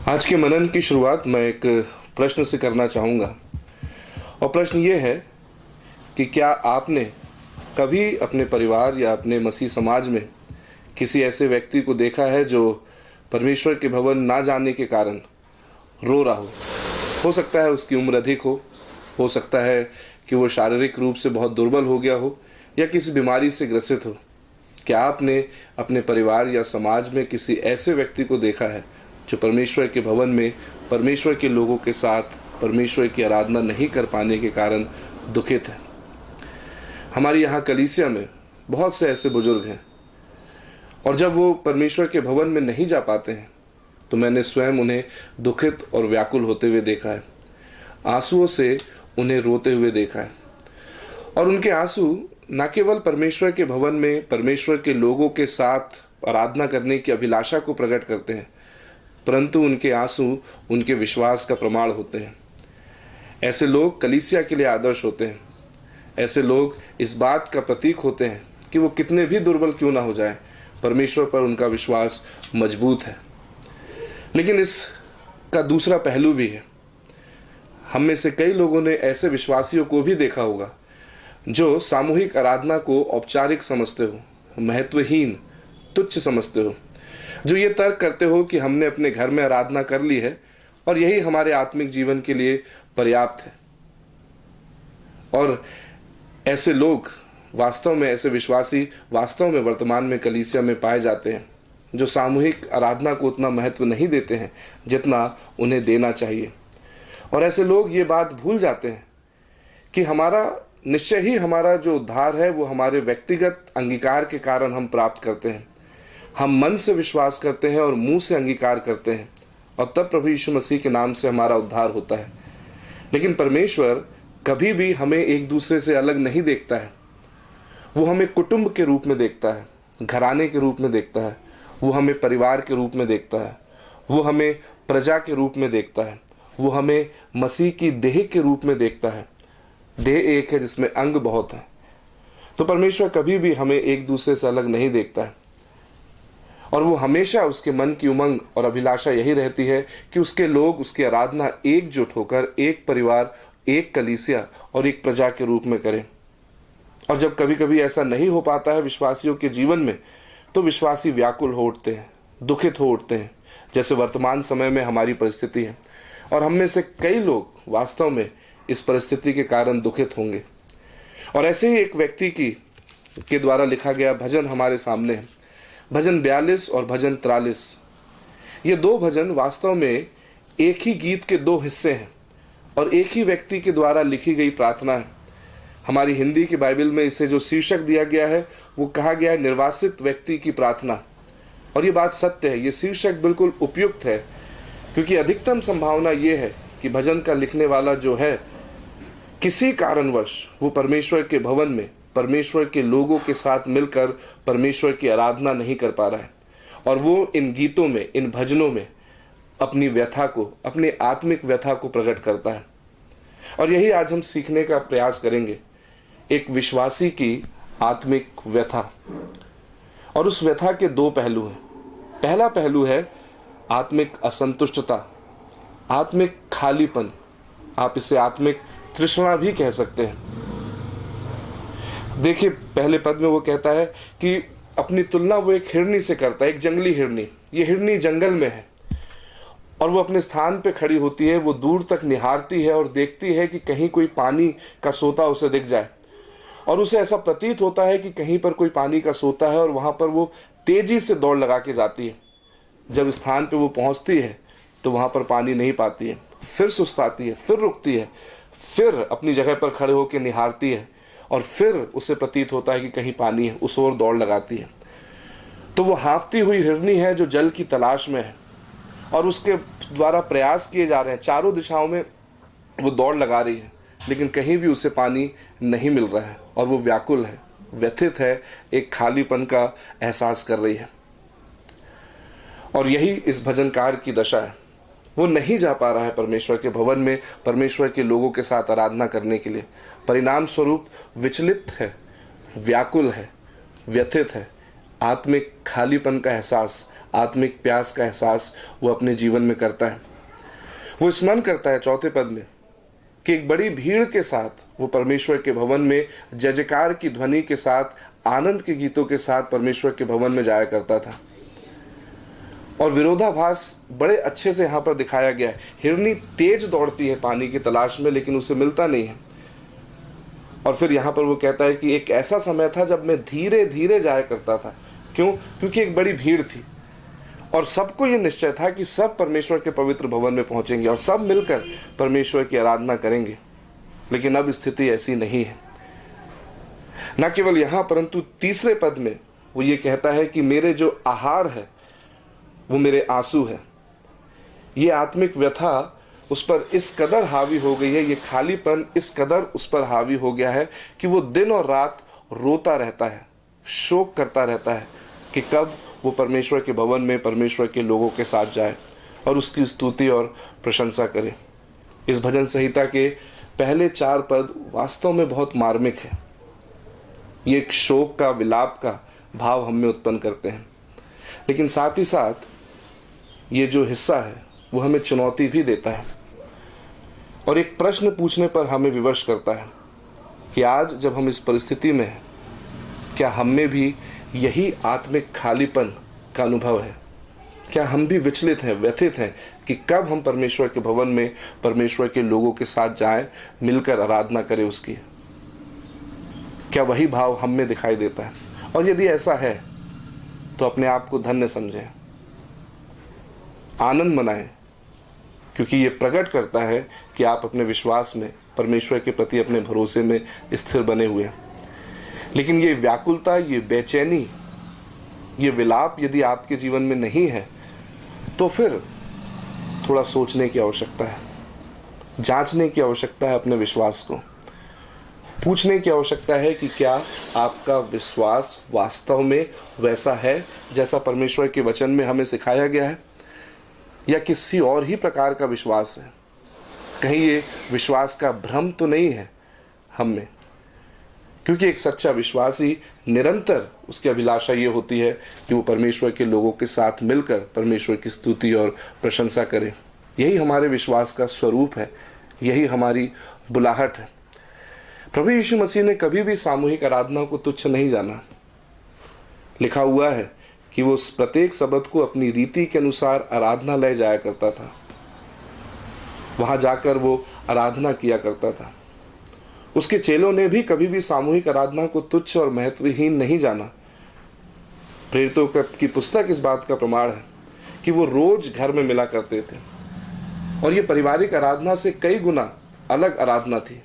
आज के मनन की शुरुआत मैं एक प्रश्न से करना चाहूँगा। और प्रश्न ये है कि क्या आपने कभी अपने परिवार या अपने मसीह समाज में किसी ऐसे व्यक्ति को देखा है जो परमेश्वर के भवन ना जाने के कारण रो रहा हो सकता है उसकी उम्र अधिक हो सकता है कि वो शारीरिक रूप से बहुत दुर्बल हो गया हो या किसी बीमारी से ग्रसित हो। क्या आपने अपने परिवार या समाज में किसी ऐसे व्यक्ति को देखा है जो परमेश्वर के भवन में परमेश्वर के लोगों के साथ परमेश्वर की आराधना नहीं कर पाने के कारण दुखित है? हमारी यहाँ कलीसिया में बहुत से ऐसे बुजुर्ग हैं और जब वो परमेश्वर के भवन में नहीं जा पाते हैं तो मैंने स्वयं उन्हें दुखित और व्याकुल होते हुए देखा है, आंसुओं से उन्हें रोते हुए देखा है। और उनके आंसू न केवल परमेश्वर के भवन में परमेश्वर के लोगों के साथ आराधना करने की अभिलाषा को प्रकट करते हैं, परंतु उनके आंसू उनके विश्वास का प्रमाण होते हैं। ऐसे लोग कलीसिया के लिए आदर्श होते हैं। ऐसे लोग इस बात का प्रतीक होते हैं कि वो कितने भी दुर्बल क्यों ना हो जाए, परमेश्वर पर उनका विश्वास मजबूत है। लेकिन इसका दूसरा पहलू भी है। हम में से कई लोगों ने ऐसे विश्वासियों को भी देखा होगा जो सामूहिक आराधना को औपचारिक समझते हो, महत्वहीन, तुच्छ समझते हो, जो ये तर्क करते हो कि हमने अपने घर में आराधना कर ली है और यही हमारे आत्मिक जीवन के लिए पर्याप्त है। और ऐसे लोग वास्तव में, ऐसे विश्वासी वास्तव में वर्तमान में कलीसिया में पाए जाते हैं जो सामूहिक आराधना को उतना महत्व नहीं देते हैं जितना उन्हें देना चाहिए। और ऐसे लोग ये बात भूल जाते हैं कि हमारा निश्चय ही हमारा जो उद्धार है वो हमारे व्यक्तिगत अंगीकार के कारण हम प्राप्त करते हैं। हम मन से विश्वास करते हैं और मुंह से अंगीकार करते हैं और तब प्रभु यीशु मसीह के नाम से हमारा उद्धार होता है। लेकिन परमेश्वर कभी भी हमें एक दूसरे से अलग नहीं देखता है। वो हमें कुटुंब के रूप में देखता है, घराने के रूप में देखता है, वो हमें परिवार के रूप में देखता है, वो हमें प्रजा के रूप में देखता है, वो हमें मसीह की देह के रूप में देखता है। देह एक है जिसमें अंग बहुत है। तो परमेश्वर कभी भी हमें एक दूसरे से अलग नहीं देखता है और वो हमेशा, उसके मन की उमंग और अभिलाषा यही रहती है कि उसके लोग उसकी आराधना एकजुट होकर एक परिवार, एक कलीसिया और एक प्रजा के रूप में करें। और जब कभी कभी ऐसा नहीं हो पाता है विश्वासियों के जीवन में, तो विश्वासी व्याकुल हो उठते हैं, दुखित हो उठते हैं, जैसे वर्तमान समय में हमारी परिस्थिति है। और हम में से कई लोग वास्तव में इस परिस्थिति के कारण दुखित होंगे। और ऐसे ही एक व्यक्ति के द्वारा लिखा गया भजन हमारे सामने है, भजन 42 और भजन 43। ये दो भजन वास्तव में एक ही गीत के दो हिस्से हैं और एक ही व्यक्ति के द्वारा लिखी गई प्रार्थना है। हमारी हिंदी की बाइबल में इसे जो शीर्षक दिया गया है वो कहा गया है निर्वासित व्यक्ति की प्रार्थना। और ये बात सत्य है, ये शीर्षक बिल्कुल उपयुक्त है, क्योंकि अधिकतम संभावना ये है कि भजन का लिखने वाला जो है किसी कारणवश वो परमेश्वर के भवन में परमेश्वर के लोगों के साथ मिलकर परमेश्वर की आराधना नहीं कर पा रहा है और वो इन गीतों में, इन भजनों में अपनी व्यथा को, अपनी आत्मिक व्यथा को प्रकट करता है। और यही आज हम सीखने का प्रयास करेंगे, एक विश्वासी की आत्मिक व्यथा। और उस व्यथा के दो पहलू हैं। पहला पहलू है आत्मिक असंतुष्टता, आत्मिक खालीपन, आप इसे आत्मिक तृष्णा भी कह सकते हैं। देखिए, पहले पद में वो कहता है कि अपनी तुलना वो एक हिरनी से करता है, एक जंगली हिरनी। ये हिरनी जंगल में है और वो अपने स्थान पे खड़ी होती है, वो दूर तक निहारती है और देखती है कि कहीं कोई पानी का सोता उसे दिख जाए। और उसे ऐसा प्रतीत होता है कि कहीं पर कोई पानी का सोता है और वहां पर वो तेजी से दौड़ लगा के जाती है। जब स्थान पे वो पहुंचती है तो वहां पर पानी नहीं पाती है, फिर सुस्ताती है, फिर रुकती है, फिर अपनी जगह पर खड़े होकर निहारती है और फिर उसे प्रतीत होता है कि कहीं पानी है, उस ओर दौड़ लगाती है। तो वो हाफती हुई हिरनी है जो जल की तलाश में है और उसके द्वारा प्रयास किए जा रहे हैं, चारों दिशाओं में वो दौड़ लगा रही है, लेकिन कहीं भी उसे पानी नहीं मिल रहा है और वो व्याकुल है, व्यथित है, एक खालीपन का एहसास कर रही है। और यही इस भजनकार की दशा है। वो नहीं जा पा रहा है परमेश्वर के भवन में परमेश्वर के लोगों के साथ आराधना करने के लिए। परिणाम स्वरूप विचलित है, व्याकुल है, व्यथित है, आत्मिक खालीपन का एहसास, आत्मिक प्यास का एहसास वो अपने जीवन में करता है। वो स्मरण करता है 4 पद में कि एक बड़ी भीड़ के साथ वो परमेश्वर के भवन में जय जयकार की ध्वनि के साथ, आनंद के गीतों के साथ परमेश्वर के भवन में जाया करता था। और विरोधाभास बड़े अच्छे से यहाँ पर दिखाया गया है। हिरनी तेज दौड़ती है पानी की तलाश में, लेकिन उसे मिलता नहीं है। और फिर यहाँ पर वो कहता है कि एक ऐसा समय था जब मैं धीरे धीरे जाया करता था। क्यों? क्योंकि एक बड़ी भीड़ थी और सबको ये निश्चय था कि सब परमेश्वर के पवित्र भवन में पहुंचेंगे और सब मिलकर परमेश्वर की आराधना करेंगे। लेकिन अब स्थिति ऐसी नहीं है। न केवल यहाँ, परंतु 3 पद में वो ये कहता है कि मेरे जो आहार है वो मेरे आंसू है। ये आत्मिक व्यथा उस पर इस कदर हावी हो गई है, ये खालीपन इस कदर उस पर हावी हो गया है कि वो दिन और रात रोता रहता है, शोक करता रहता है कि कब वो परमेश्वर के भवन में परमेश्वर के लोगों के साथ जाए और उसकी स्तुति और प्रशंसा करे। इस भजन संहिता के पहले 4 पद वास्तव में बहुत मार्मिक है। ये एक शोक का, विलाप का भाव हम में उत्पन्न करते हैं, लेकिन साथ ही साथ ये जो हिस्सा है वो हमें चुनौती भी देता है और एक प्रश्न पूछने पर हमें विवश करता है कि आज जब हम इस परिस्थिति में हैं, क्या हम में भी यही आत्मिक खालीपन का अनुभव है? क्या हम भी विचलित हैं, व्यथित हैं कि कब हम परमेश्वर के भवन में परमेश्वर के लोगों के साथ जाएं, मिलकर आराधना करें उसकी? क्या वही भाव हम में दिखाई देता है? और यदि ऐसा है तो अपने आप को धन्य समझें, आनंद मनाएं, क्योंकि ये प्रकट करता है कि आप अपने विश्वास में परमेश्वर के प्रति अपने भरोसे में स्थिर बने हुए हैं। लेकिन ये व्याकुलता, ये बेचैनी, ये विलाप यदि आपके जीवन में नहीं है तो फिर थोड़ा सोचने की आवश्यकता है, जांचने की आवश्यकता है, अपने विश्वास को पूछने की आवश्यकता है कि क्या आपका विश्वास वास्तव में वैसा है जैसा परमेश्वर के वचन में हमें सिखाया गया है, या किसी और ही प्रकार का विश्वास है? कहीं ये विश्वास का भ्रम तो नहीं है हम में? क्योंकि एक सच्चा विश्वासी निरंतर उसकी अभिलाषा ये होती है कि वो परमेश्वर के लोगों के साथ मिलकर परमेश्वर की स्तुति और प्रशंसा करे। यही हमारे विश्वास का स्वरूप है, यही हमारी बुलाहट है। प्रभु यीशु मसीह ने कभी भी सामूहिक आराधना को तुच्छ नहीं जाना। लिखा हुआ है कि वो प्रत्येक सबत को अपनी रीति के अनुसार आराधनालय जाया करता था, वहां जाकर वो आराधना किया करता था। उसके चेलों ने भी कभी भी सामूहिक आराधना को तुच्छ और महत्वहीन नहीं जाना। प्रेरितों की पुस्तक इस बात का प्रमाण है कि वो रोज घर में मिला करते थे और ये पारिवारिक आराधना से कई गुना अलग आराधना थी।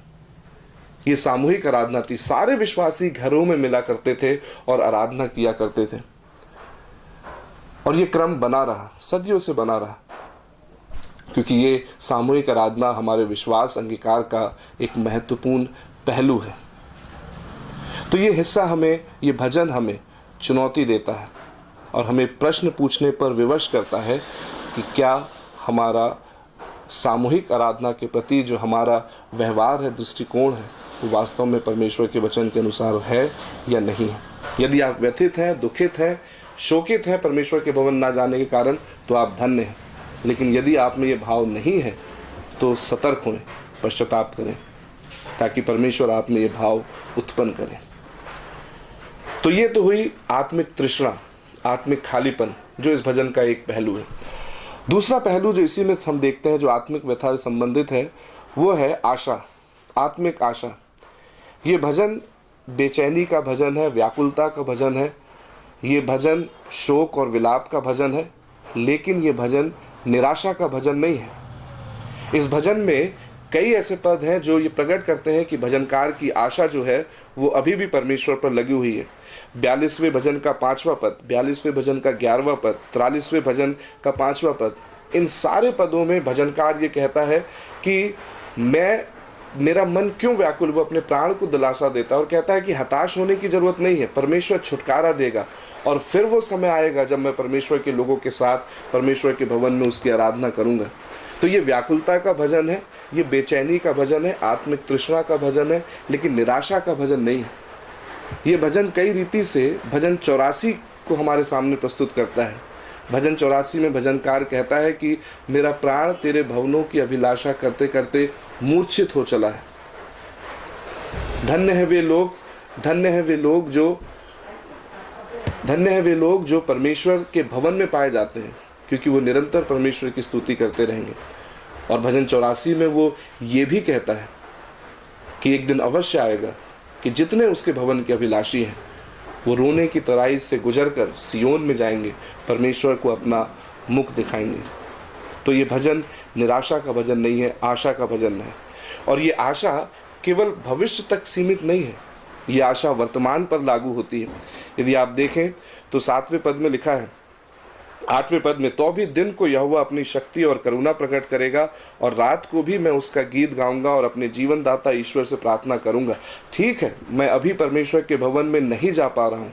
ये सामूहिक आराधना थी। सारे विश्वासी घरों में मिला करते थे और आराधना किया करते थे और ये क्रम बना रहा, सदियों से बना रहा, क्योंकि ये सामूहिक आराधना हमारे विश्वास अंगीकार का एक महत्वपूर्ण पहलू है। तो ये हिस्सा हमें, ये भजन हमें चुनौती देता है और हमें प्रश्न पूछने पर विवश करता है कि क्या हमारा सामूहिक आराधना के प्रति जो हमारा व्यवहार है, दृष्टिकोण है, वो वास्तव में परमेश्वर के वचन के अनुसार है या नहीं है। यदि आप व्यथित हैं, दुखित हैं, शोकित हैं परमेश्वर के भवन ना जाने के कारण, तो आप धन्य हैं। लेकिन यदि आप में ये भाव नहीं है तो सतर्क हों, पश्चाताप करें, ताकि परमेश्वर आप में ये भाव उत्पन्न करें। तो ये तो हुई आत्मिक तृष्णा, आत्मिक खालीपन, जो इस भजन का एक पहलू है। दूसरा पहलू जो इसी में हम देखते हैं, जो आत्मिक व्यथा से संबंधित है, वो है आशा, आत्मिक आशा। ये भजन बेचैनी का भजन है, व्याकुलता का भजन है, ये भजन शोक और विलाप का भजन है, लेकिन ये भजन निराशा का भजन नहीं है। इस भजन में कई ऐसे पद हैं जो ये प्रकट करते हैं कि भजनकार की आशा जो है वो अभी भी परमेश्वर पर लगी हुई है। 42वें भजन का 5वां पद, 42वें भजन का 11वां पद, 43वें भजन का 5वां पद, इन सारे पदों में भजनकार ये कहता है कि मेरा मन क्यों व्याकुल, वो अपने प्राण को दिलासा देता है और कहता है कि हताश होने की जरूरत नहीं है, परमेश्वर छुटकारा देगा और फिर वो समय आएगा जब मैं परमेश्वर के लोगों के साथ परमेश्वर के भवन में उसकी आराधना करूंगा। तो ये व्याकुलता का भजन है, ये बेचैनी का भजन है, आत्मिक तृष्णा का भजन है, लेकिन निराशा का भजन नहीं है। ये भजन कई रीति से भजन 84 को हमारे सामने प्रस्तुत करता है, भजन 84 में भजनकार कहता है कि मेरा प्राण तेरे भवनों की अभिलाषा करते करते मूर्छित हो चला है। धन्य है वे लोग, धन्य है वे लोग जो धन्य है वे लोग जो परमेश्वर के भवन में पाए जाते हैं, क्योंकि वो निरंतर परमेश्वर की स्तुति करते रहेंगे। और भजन 84 में वो ये भी कहता है कि एक दिन अवश्य आएगा कि जितने उसके भवन के अभिलाषी हैं वो रोने की तराई से गुजरकर सियोन में जाएंगे, परमेश्वर को अपना मुख दिखाएंगे। तो ये भजन निराशा का भजन नहीं है, आशा का भजन है। और ये आशा केवल भविष्य तक सीमित नहीं है, ये आशा वर्तमान पर लागू होती है। यदि आप देखें तो 7वें पद में लिखा है, 8वें पद में, तो भी दिन को यहोवा अपनी शक्ति और करुणा प्रकट करेगा और रात को भी मैं उसका गीत गाऊंगा और अपने जीवन दाता ईश्वर से प्रार्थना करूंगा। ठीक है, मैं अभी परमेश्वर के भवन में नहीं जा पा रहा हूं,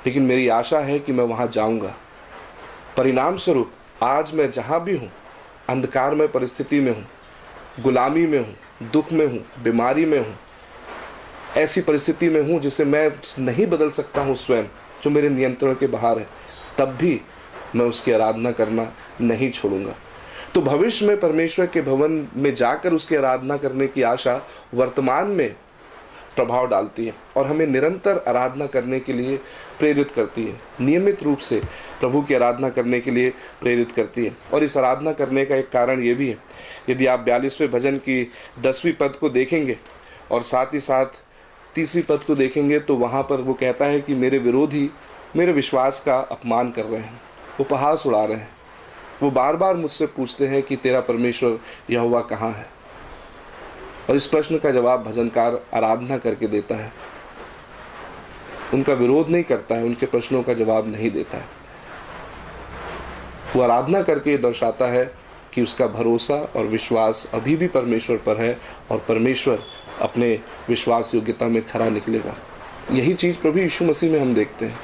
लेकिन मेरी आशा है कि मैं वहां जाऊंगा। परिणाम स्वरूप आज मैं जहां भी हूं, अंधकार में परिस्थिति में हूं, गुलामी में हूं, दुख में हूं, बीमारी में हूं, ऐसी परिस्थिति में हूं जिसे मैं नहीं बदल सकता हूं स्वयं, जो मेरे नियंत्रण के बाहर है, तब भी मैं उसकी आराधना करना नहीं छोड़ूंगा। तो भविष्य में परमेश्वर के भवन में जाकर उसकी आराधना करने की आशा वर्तमान में प्रभाव डालती है और हमें निरंतर आराधना करने के लिए प्रेरित करती है, नियमित रूप से प्रभु की आराधना करने के लिए प्रेरित करती है। और इस आराधना करने का एक कारण ये भी है, यदि आप 42वें भजन की 10वीं पद को देखेंगे और साथ ही साथ 30वीं पद को देखेंगे, तो वहाँ पर वो कहता है कि मेरे विरोधी मेरे विश्वास का अपमान कर रहे हैं, उपहास उड़ा रहे हैं, वो बार बार मुझसे पूछते हैं कि तेरा परमेश्वर यहोवा कहाँ है। और इस प्रश्न का जवाब भजनकार आराधना करके देता है, उनका विरोध नहीं करता है, उनके प्रश्नों का जवाब नहीं देता है। वो आराधना करके दर्शाता है कि उसका भरोसा और विश्वास अभी भी परमेश्वर पर है और परमेश्वर अपने विश्वास योग्यता में खरा निकलेगा। यही चीज़ प्रभु यीशु मसीह में हम देखते हैं।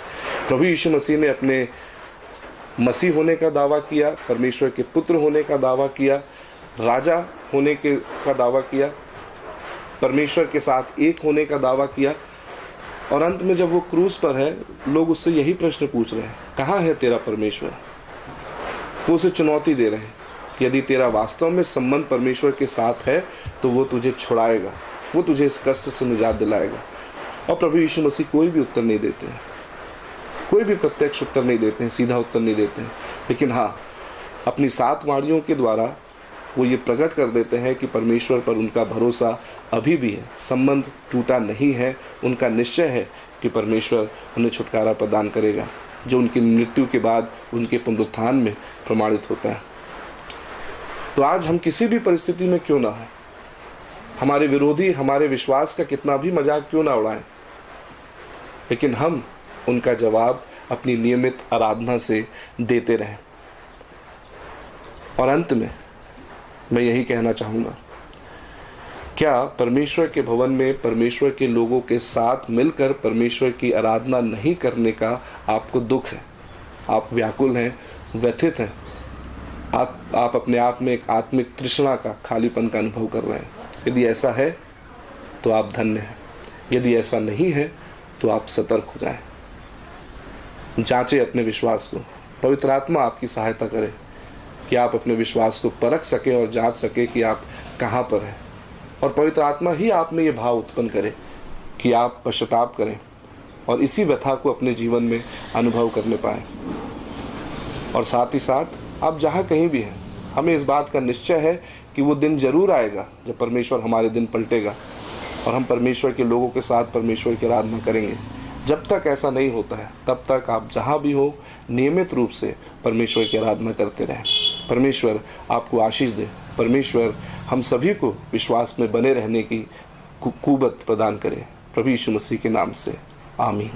प्रभु यीशु मसीह ने अपने मसीह होने का दावा किया, परमेश्वर के पुत्र होने का दावा किया, राजा होने का दावा किया, परमेश्वर के साथ एक होने का दावा किया, और अंत में जब वो क्रूस पर है, लोग उससे यही प्रश्न पूछ रहे हैं, कहाँ है तेरा परमेश्वर। वो उसे चुनौती दे रहे हैं कि यदि तेरा वास्तव में संबंध परमेश्वर के साथ है तो वो तुझे छुड़ाएगा, वो तुझे इस कष्ट से निजात दिलाएगा। और प्रभु यीशु मसीह कोई भी उत्तर नहीं देते हैं, कोई भी प्रत्यक्ष उत्तर नहीं देते हैं, सीधा उत्तर नहीं देते हैं, लेकिन हाँ, अपनी 7 वाणियों के द्वारा वो ये प्रकट कर देते हैं कि परमेश्वर पर उनका भरोसा अभी भी है, संबंध टूटा नहीं है, उनका निश्चय है कि परमेश्वर उन्हें छुटकारा प्रदान करेगा, जो उनकी मृत्यु के बाद उनके पुनरुत्थान में प्रमाणित होता है। तो आज हम किसी भी परिस्थिति में क्यों ना हो, हमारे विरोधी हमारे विश्वास का कितना भी मजाक क्यों ना उड़ाएं, लेकिन हम उनका जवाब अपनी नियमित आराधना से देते रहें। और अंत में मैं यही कहना चाहूँगा, क्या परमेश्वर के भवन में परमेश्वर के लोगों के साथ मिलकर परमेश्वर की आराधना नहीं करने का आपको दुख है, आप व्याकुल हैं, व्यथित हैं, आप अपने आप में एक आत्मिक तृष्णा का, खालीपन का अनुभव कर रहे हैं? यदि ऐसा है तो आप धन्य हैं, यदि ऐसा नहीं है तो आप सतर्क हो जाएं, जांचें अपने विश्वास को। पवित्र आत्मा आपकी सहायता करे कि आप अपने विश्वास को परख सकें और जांच सकें कि आप कहाँ पर हैं, और पवित्र आत्मा ही आप में ये भाव उत्पन्न करे कि आप पश्चाताप करें और इसी व्यथा को अपने जीवन में अनुभव करने पाएं। और साथ ही साथ आप जहाँ कहीं भी हैं, हमें इस बात का निश्चय है कि वो दिन जरूर आएगा जब परमेश्वर हमारे दिन पलटेगा और हम परमेश्वर के लोगों के साथ परमेश्वर की आराधना करेंगे। जब तक ऐसा नहीं होता है, तब तक आप जहाँ भी हो नियमित रूप से परमेश्वर की आराधना करते रहें। परमेश्वर आपको आशीष दे। परमेश्वर हम सभी को विश्वास में बने रहने की कुवत प्रदान करे। प्रभु यीशु मसीह के नाम से आमीन।